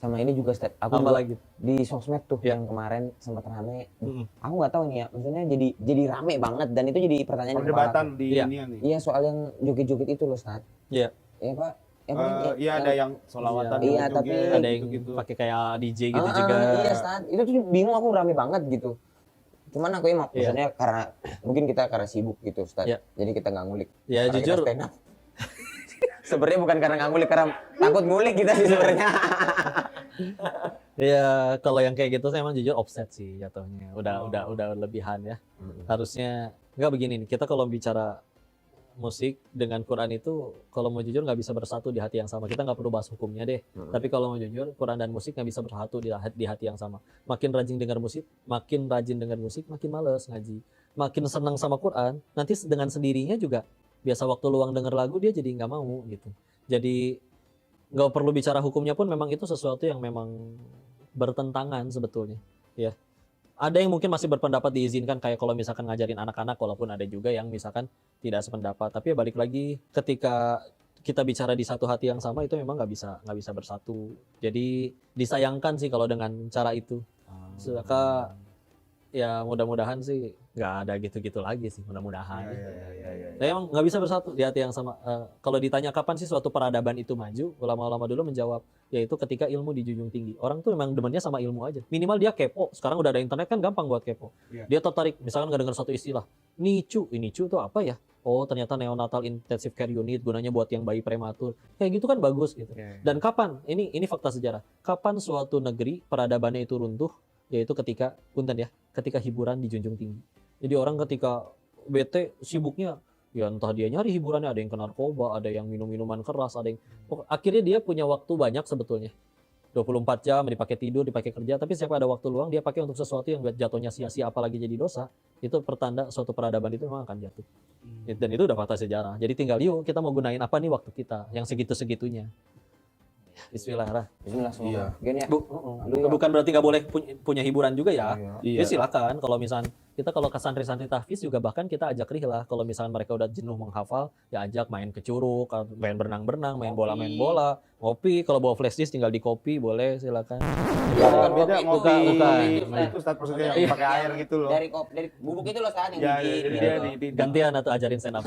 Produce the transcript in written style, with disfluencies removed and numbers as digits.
sama ini juga Ustaz. Aku Apa juga lagi? di sosmed tuh Iya. yang kemarin sempat rame. Mhm. Aku nggak tahu nih ya, maksudnya jadi rame banget dan itu jadi pertanyaan di kepala Perdebatan aku. di Iya. ini nih. Iya, soal yang joget-joget itu loh, Ustaz. Iya. Iya, Pak. Yang penting Iya ada yang solawatan Iya, joget-joget, tapi Ada yang gitu-gitu. pakai kayak DJ gitu juga. Iya, Ustaz. Itu tuh bingung aku rame banget gitu. Cuman aku emang Iya. maksudnya karena mungkin kita karena sibuk gitu, Ustaz. Iya. Jadi kita nggak ngulik. Ya Karena kita jujur, stand up. Sebenarnya bukan karena nggak ngulik, karena takut ngulik kita sih sebenarnya. ya kalau yang kayak gitu saya emang jujur offset sih jatuhnya. Udah lebihan ya. Harusnya nggak begini nih. Kita kalau bicara musik dengan Quran itu kalau mau jujur nggak bisa bersatu di hati yang sama. Kita nggak perlu bahas hukumnya deh. Tapi kalau mau jujur, Quran dan musik nggak bisa bersatu di hati yang sama. Makin rajin dengar musik, makin males ngaji. Makin senang sama Quran, nanti dengan sendirinya juga biasa waktu luang denger lagu dia jadi nggak mau gitu. Jadi nggak perlu bicara hukumnya pun memang itu sesuatu yang memang bertentangan sebetulnya. Ya. Ada yang mungkin masih berpendapat diizinkan kayak kalau misalkan ngajarin anak-anak, walaupun ada juga yang misalkan tidak sependapat. Tapi ya balik lagi ketika kita bicara di satu hati yang sama itu memang nggak bisa bersatu. Jadi disayangkan sih kalau dengan cara itu. Sedangkan ya mudah-mudahan sih nggak ada gitu-gitu lagi sih, mudah-mudahan. Tapi emang nggak bisa bersatu di hati yang sama. Kalau ditanya kapan sih suatu peradaban itu maju, ulama-ulama dulu menjawab yaitu ketika ilmu dijunjung tinggi. Orang tuh memang demennya sama ilmu aja. Minimal dia kepo. Sekarang udah ada internet kan gampang buat kepo. Iya. Dia tertarik, misalkan nggak dengar satu istilah. NICU tuh apa ya? Oh ternyata neonatal intensive care unit gunanya buat yang bayi prematur. Kayak gitu kan bagus gitu. Dan kapan? Ini fakta sejarah. Kapan suatu negeri peradabannya itu runtuh? Yaitu ketika ketika hiburan dijunjung tinggi. Jadi orang ketika bete sibuknya ya entah dia nyari hiburannya, ada yang ke narkoba, ada yang minum minuman keras, ada yang akhirnya dia punya waktu banyak sebetulnya. 24 jam dipakai tidur, dipakai kerja, tapi setiap ada waktu luang dia pakai untuk sesuatu yang buat jatuhnya sia-sia apalagi jadi dosa. Itu pertanda suatu peradaban itu memang akan jatuh. Dan itu udah fakta sejarah. Jadi tinggal yuk kita mau gunain apa nih waktu kita yang segitu-segitunya. Bismillah. Bismillah semua. Iya. Gen ya. Bukan berarti nggak boleh punya hiburan juga ya. Iya. Ya silakan. Kalau misalnya kita kalau ke santri-santri tahfiz juga bahkan kita ajak rihlah. Kalau misalnya mereka udah jenuh menghafal, ya ajak main ke curug, main berenang-berenang, main bola, ngopi. Kalau bawa flash disk tinggal di kopi, boleh silakan. Ya, bukan Beda kopi, ngopi. bukan. Itu Ustaz maksudnya yang pakai air gitu loh. Dari bubuk itu loh Ustaz yang Ya, biji. jadi dia di Gantian atau ajarin stand up.